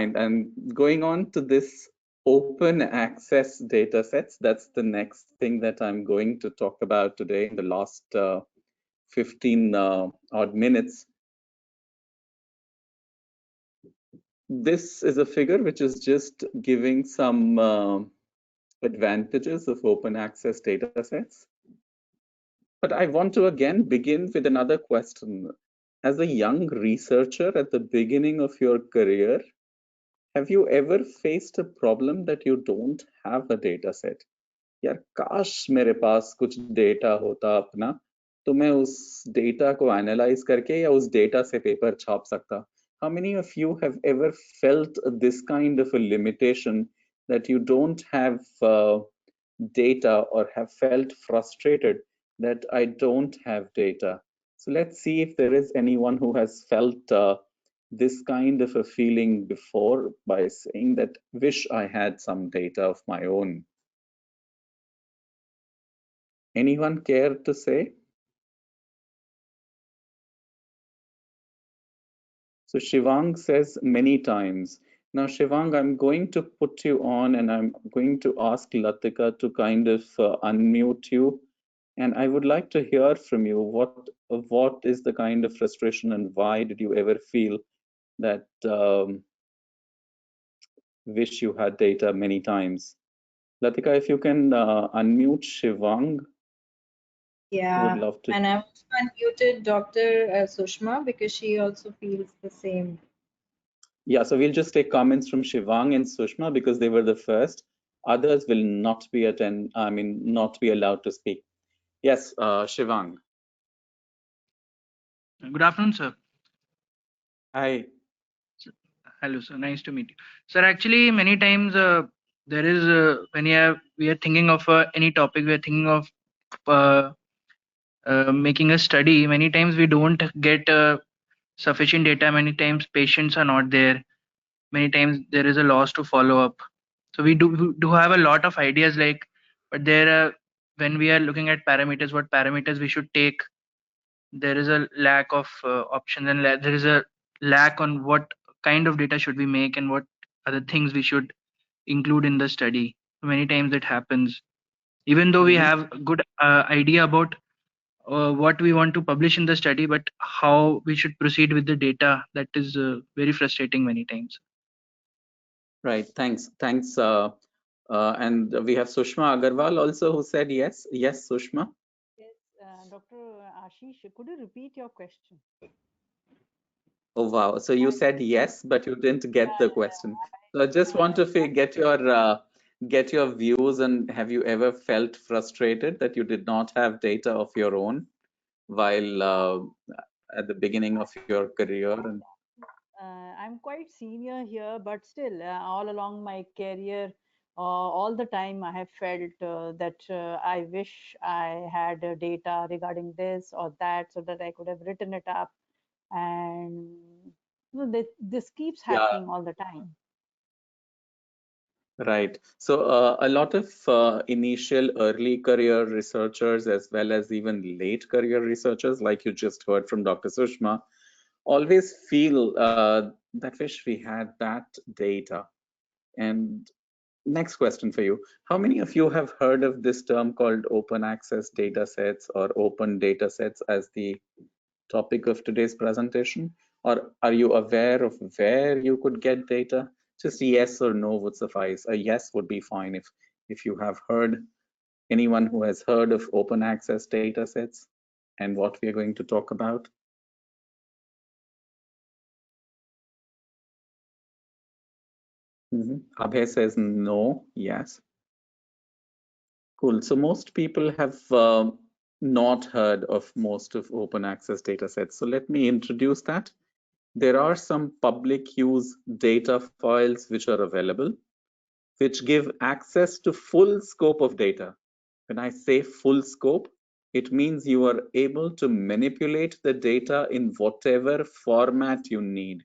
fine. And going on to this open access data sets, that's the next thing that I'm going to talk about today in the last 15 odd minutes. This is a figure which is just giving some advantages of open access data sets. But I want to again begin with another question. As a young researcher at the beginning of your career, have you ever faced a problem that you don't have a data set? यार काश मेरे पास कुछ data होता अपना, तो मैं उस data को एनालाइज करके या उस डेटा से पेपर छाप सकता. How many of you have ever felt this kind of a limitation that you don't have data, or have felt frustrated that I don't have data? So let's see if there is anyone who has felt this kind of a feeling before by saying that wish I had some data of my own. Anyone care to say? So Shivang says many times. Now, Shivang, I'm going to put you on and I'm going to ask Latika to kind of unmute you. And I would like to hear from you what is the kind of frustration and why did you ever feel that wish you had data many times? Latika, if you can unmute Shivang. Yeah, would love to. And I've unmuted Dr. Sushma because she also feels the same. Yeah, so we'll just take comments from Shivang and Sushma because they were the first. Others will not be not be allowed to speak. Yes, Shivang. Good afternoon, sir. Hi. Hello, sir. Nice to meet you, sir. Actually, many times there is when we are thinking of any topic, we are thinking of making a study. Many times we don't get sufficient data. Many times patients are not there. Many times there is a loss to follow up. So we do have a lot of ideas, like, but there are, when we are looking at parameters, what parameters we should take, there is a lack of options, and there is a lack on what kind of data should we make and what are the things we should include in the study. Many times it happens, even though we have a good idea about what we want to publish in the study, but how we should proceed with the data, that is very frustrating many times. Right, thanks. And we have Sushma Agarwal also who said yes. Yes, Sushma. Yes, Dr. Ashish, could you repeat your question? Oh, wow. So you said yes, but you didn't get the question. So I just want to get your views, and have you ever felt frustrated that you did not have data of your own while at the beginning of your career? And I'm quite senior here, but still, all along my career, all the time I have felt that I wish I had data regarding this or that so that I could have written it up. And this keeps happening all the time. Right. So a lot of initial early career researchers, as well as even late career researchers, like you just heard from Dr. Sushma, always feel that wish we had that data. And next question for you. How many of you have heard of this term called open access data sets or open data sets as the topic of today's presentation? Or are you aware of where you could get data? Just yes or no would suffice. A yes would be fine if you have heard, anyone who has heard of open access data sets and what we are going to talk about. Abhay says no, yes. Cool. So most people have not heard of most of open access data sets. So let me introduce that. There are some public use data files which are available, which give access to full scope of data. When I say full scope, it means you are able to manipulate the data in whatever format you need.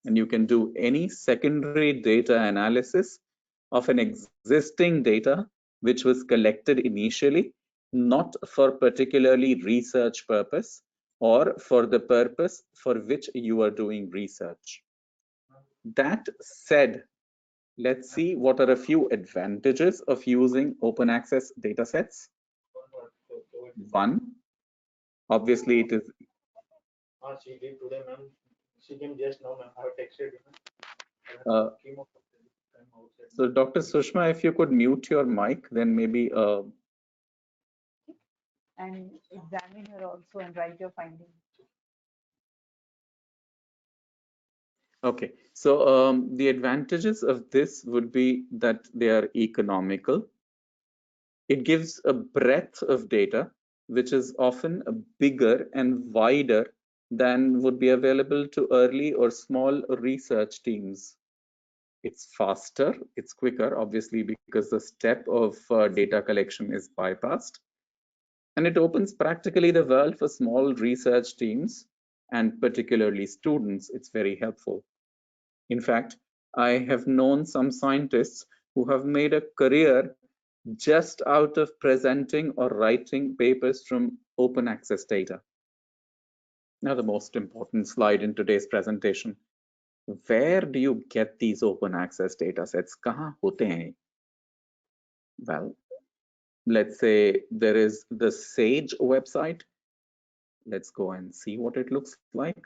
And you can do any secondary data analysis of an existing data which was collected initially, not for particularly research purpose or for the purpose for which you are doing research. That said, let's see what are a few advantages of using open access data sets. One, obviously it is. She did today, ma'am. She came just now, ma'am. I have texted you. So Dr. Sushma, if you could mute your mic, then maybe and examine here also and write your findings. okay. So the advantages of this would be that they are economical. It gives a breadth of data, which is often bigger and wider than would be available to early or small research teams. It's faster, it's quicker, obviously, because the step of data collection is bypassed. And it opens practically the world for small research teams and particularly students. It's very helpful. In fact, I have known some scientists who have made a career just out of presenting or writing papers from open access data. Now, the most important slide in today's presentation. Where do you get these open access data sets? Kahan hote hain? Well, let's say there is the SAGE website. Let's go and see what it looks like.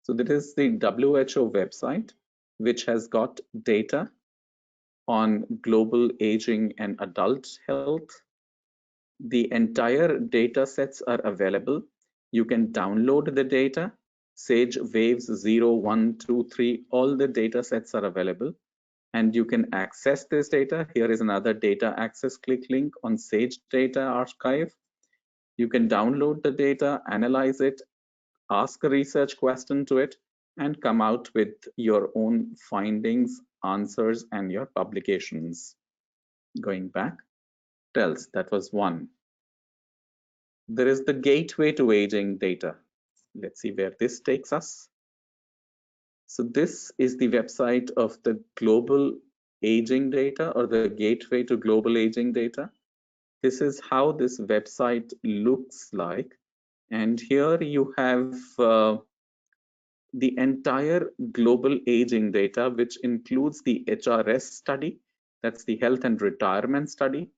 So this is the WHO website, which has got data on global aging and adult health. The entire data sets are available. You can download the data. SAGE Waves 0, 1, 2, 3, all the data sets are available. And you can access this data. Here is another data access click link on SAGE Data Archive. You can download the data, analyze it, ask a research question to it, and come out with your own findings, answers, and your publications. Going back, TELS, that was one. There is the gateway to aging data. Let's see where this takes us. So this is the website of the global aging data, or the gateway to global aging data. This is how this website looks like. And here you have the entire global aging data, which includes the HRS study, that's the health and retirement study,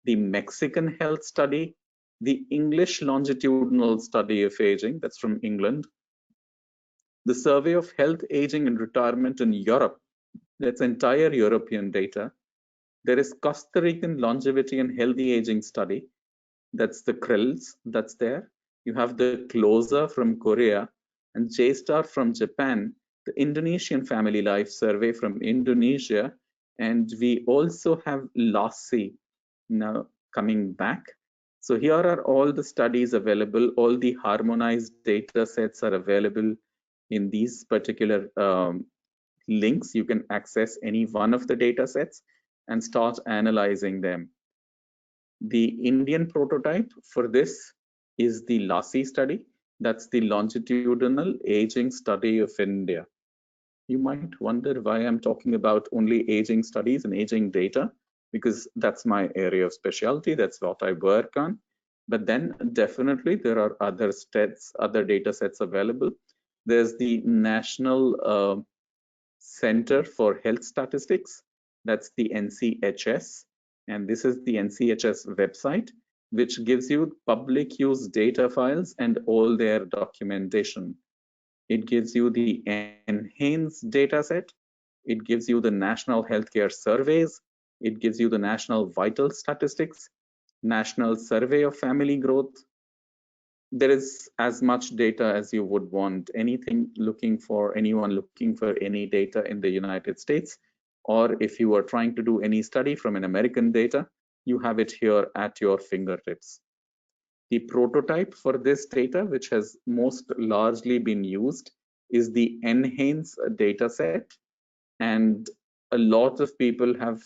the Mexican health study, the English longitudinal study of aging, that's from England, the survey of health, aging, and retirement in Europe, that's entire European data. There is Costa Rican longevity and healthy aging study, that's the CRILS, that's there. You have the CLOSA from Korea and JSTAR from Japan, the Indonesian Family Life Survey from Indonesia, and we also have LOSSI now coming back. So here are all the studies available, all the harmonized data sets are available in these particular links. You can access any one of the data sets and start analyzing them. The Indian prototype for this is the LASI study. That's the longitudinal aging study of India. You might wonder why I'm talking about only aging studies and aging data, because that's my area of specialty. That's what I work on. But then definitely there are other stats, other data sets available. There's the National Center for Health Statistics. That's the NCHS. And this is the NCHS website, which gives you public use data files and all their documentation. It gives you the enhanced data set. It gives you the national healthcare surveys. It gives you the national vital statistics, national survey of family growth. There is as much data as you would want. Anyone looking for any data in the United States, or if you are trying to do any study from an American data, you have it here at your fingertips. The prototype for this data, which has most largely been used, is the enhanced data set. And a lot of people have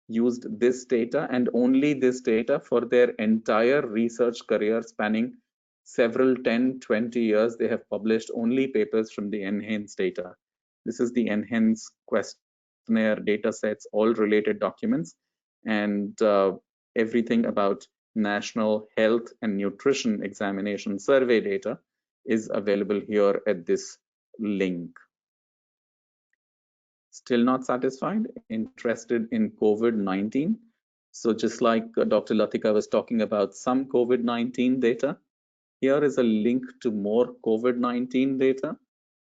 used this data and only this data for their entire research career spanning several 10, 20 years. They have published only papers from the enhanced data. This is the enhanced questionnaire data sets, all related documents, and everything about national health and nutrition examination survey data is available here at this link. Still not satisfied? Interested in COVID-19? So just like Dr. Latika was talking about some COVID-19 data, here is a link to more COVID-19 data.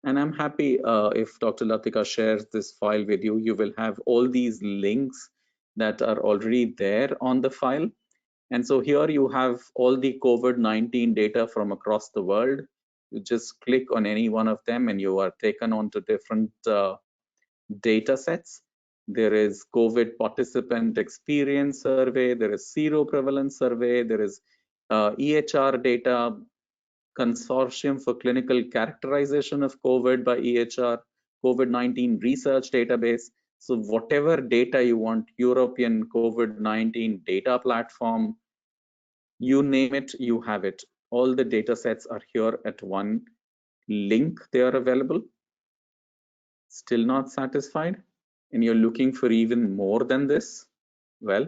And I'm happy if Dr. Latika shares this file with you, you will have all these links that are already there on the file. And so here you have all the COVID-19 data from across the world. You just click on any one of them and you are taken on to different data sets. There is COVID participant experience survey, there is seroprevalence survey, there is EHR data, Consortium for Clinical Characterization of COVID by EHR, COVID-19 research database. So whatever data you want, European COVID-19 data platform, you name it, you have it. All the data sets are here at one link. They are available. Still not satisfied? And you're looking for even more than this? Well,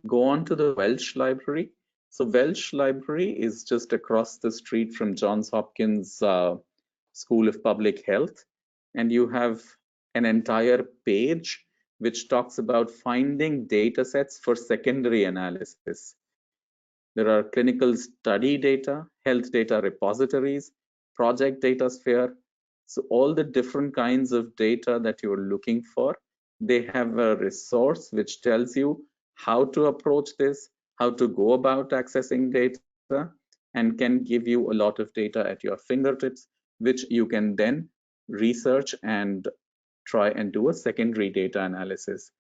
go on to the Welsh Library. So Welsh Library is just across the street from Johns Hopkins School of Public Health. And you have an entire page which talks about finding data sets for secondary analysis. There are clinical study data, health data repositories, project data sphere. So all the different kinds of data that you're looking for, they have a resource which tells you how to approach this, how to go about accessing data, and can give you a lot of data at your fingertips, which you can then research and try and do a secondary data analysis.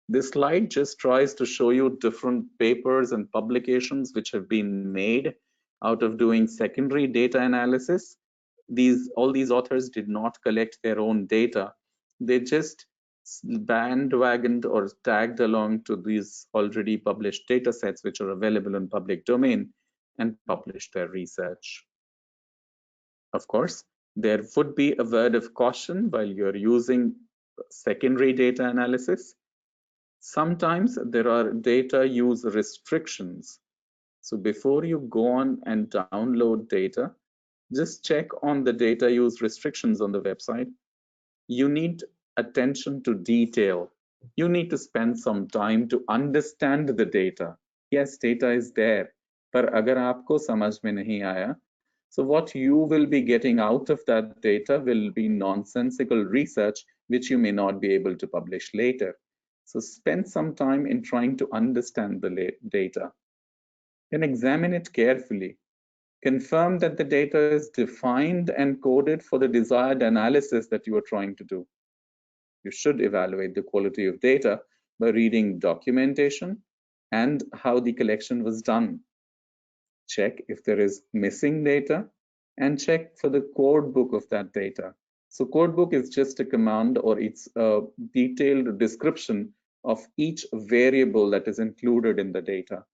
This slide just tries to show you different papers and publications which have been made out of doing secondary data analysis. All these authors did not collect their own data. They just bandwagoned or tagged along to these already published data sets which are available in public domain and published their research. Of course, there would be a word of caution while you're using secondary data analysis. Sometimes there are data use restrictions. So before you go on and download data, just check on the data use restrictions on the website. You need attention to detail. You need to spend some time to understand the data. Yes, data is there, पर अगर आपको समझ में नहीं आया, so what you will be getting out of that data will be nonsensical research, which you may not be able to publish later. So spend some time in trying to understand the data. Then examine it carefully. Confirm that the data is defined and coded for the desired analysis that you are trying to do. You should evaluate the quality of data by reading documentation and how the collection was done. Check if there is missing data and check for the code book of that data. So code book is just a command, or it's a detailed description of each variable that is included in the data.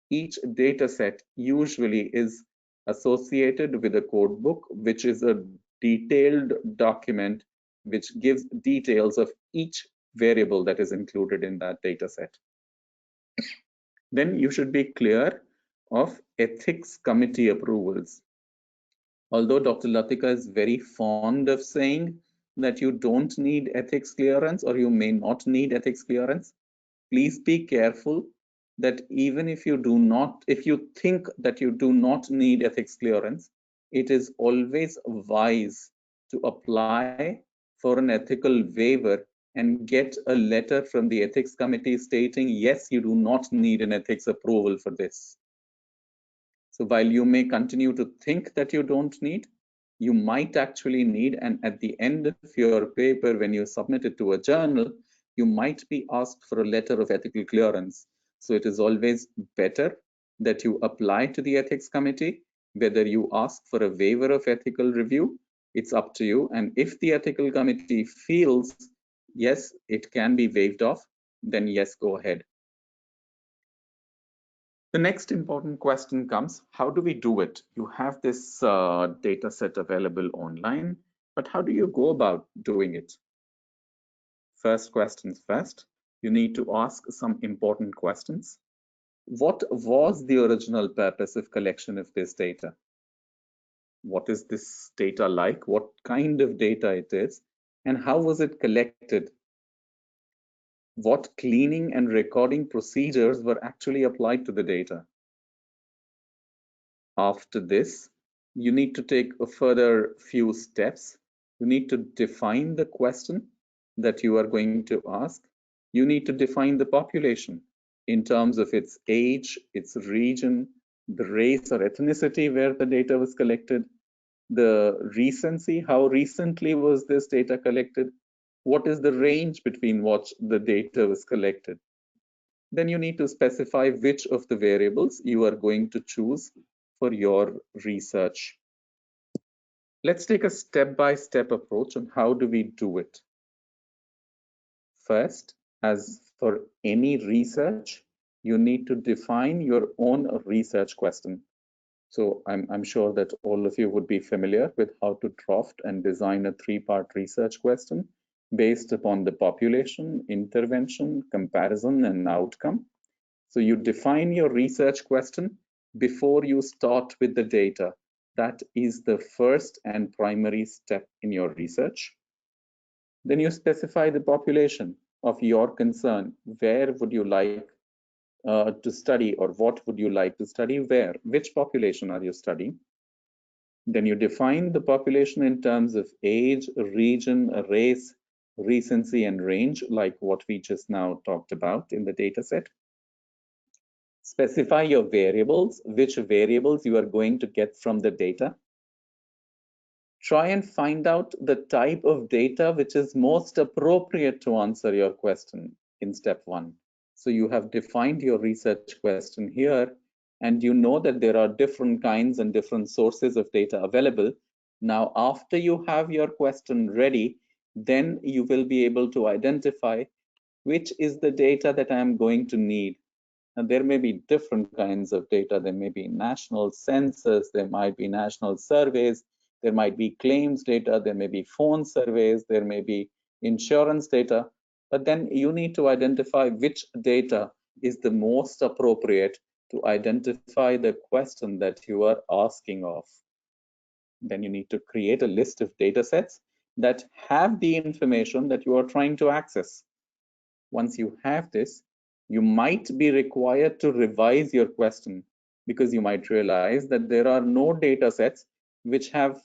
Each data set usually is associated with a code book, which is a detailed document which gives details of each variable that is included in that data set. Then you should be clear of ethics committee approvals. Although Dr. Latika is very fond of saying that you don't need ethics clearance or you may not need ethics clearance, please be careful that even if you think that you do not need ethics clearance, it is always wise to apply for an ethical waiver and get a letter from the ethics committee stating, yes, you do not need an ethics approval for this. So while you may continue to think that you don't need, you might actually need, and at the end of your paper, when you submit it to a journal, you might be asked for a letter of ethical clearance. So it is always better that you apply to the ethics committee. Whether you ask for a waiver of ethical review, it's up to you. And if the ethical committee feels, yes, it can be waived off, then yes, go ahead. The next important question comes, how do we do it? You have this data set available online, but how do you go about doing it? First questions first, you need to ask some important questions. What was the original purpose of collection of this data? What is this data like? What kind of data it is? And how was it collected? what cleaning and recording procedures were actually applied to the data. After this, you need to take a further few steps. You need to define the question that you are going to ask. You need to define the population in terms of its age, its region, the race or ethnicity where the data was collected, the recency, how recently was this data collected, what is the range between what the data was collected. Then you need to specify which of the variables you are going to choose for your research. Let's take a step-by-step approach on how do we do it. First, as for any research, you need to define your own research question. So I'm sure that all of you would be familiar with how to draft and design a three-part research question based upon the population, intervention, comparison, and outcome. So you define your research question before you start with the data. That is the first and primary step in your research. Then you specify the population of your concern. Where would you like to study, or what would you like to study where? Which population are you studying? Then you define the population in terms of age, region, race, recency, and range, like what we just now talked about in the data set. Specify your variables, which variables you are going to get from the data. Try and find out the type of data which is most appropriate to answer your question in step 1. So you have defined your research question here, and you know that there are different kinds and different sources of data available. Now, after you have your question ready, then you will be able to identify which is the data that I am going to need. And there may be different kinds of data. There may be national census, there might be national surveys, there might be claims data, there may be phone surveys, there may be insurance data. But then you need to identify which data is the most appropriate to identify the question that you are asking of. Then you need to create a list of data sets that have the information that you are trying to access. Once you have this, you might be required to revise your question, because you might realize that there are no data sets which have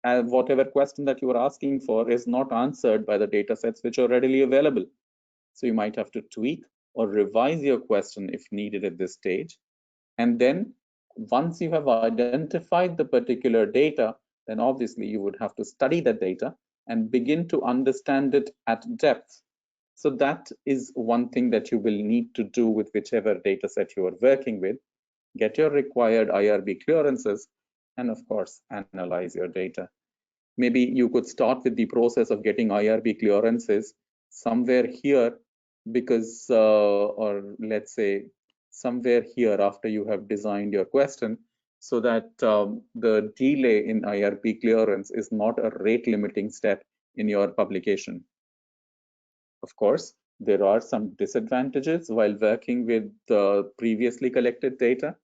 whatever question that you are asking for is not answered by the data sets which are readily available. So you might have to tweak or revise your question if needed at this stage. And then once you have identified the particular data, then obviously you would have to study that data and begin to understand it at depth. So that is one thing that you will need to do with whichever data set you are working with. Get your required IRB clearances, and of course, analyze your data. Maybe you could start with the process of getting IRB clearances somewhere here, because, or let's say somewhere here after you have designed your question, so that the delay in IRB clearance is not a rate limiting step in your publication. Of course, there are some disadvantages while working with previously collected data.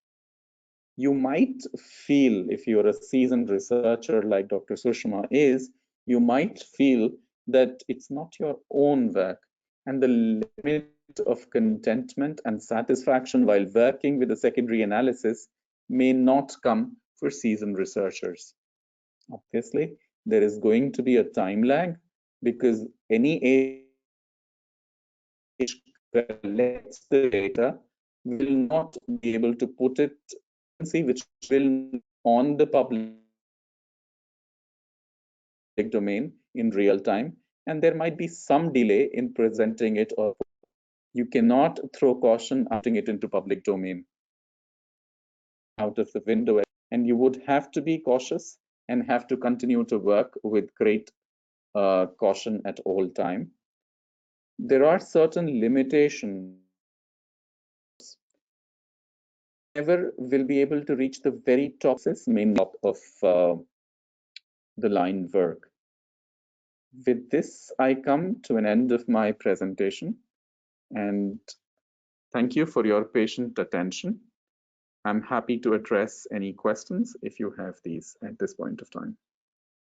You might feel, if you're a seasoned researcher like Dr. Sushma is, you might feel that it's not your own work, and the limit of contentment and satisfaction while working with a secondary analysis may not come for seasoned researchers. Obviously, there is going to be a time lag, because any age collects the data will not be able to put it which will on the public domain in real time, and there might be some delay in presenting it, or you cannot throw caution putting it into public domain out of the window, and you would have to be cautious and have to continue to work with great caution at all time. There are certain limitations. Never will be able to reach the very top main top of the line work. With this, I come to an end of my presentation, and thank you for your patient attention. I'm happy to address any questions if you have these at this point of time.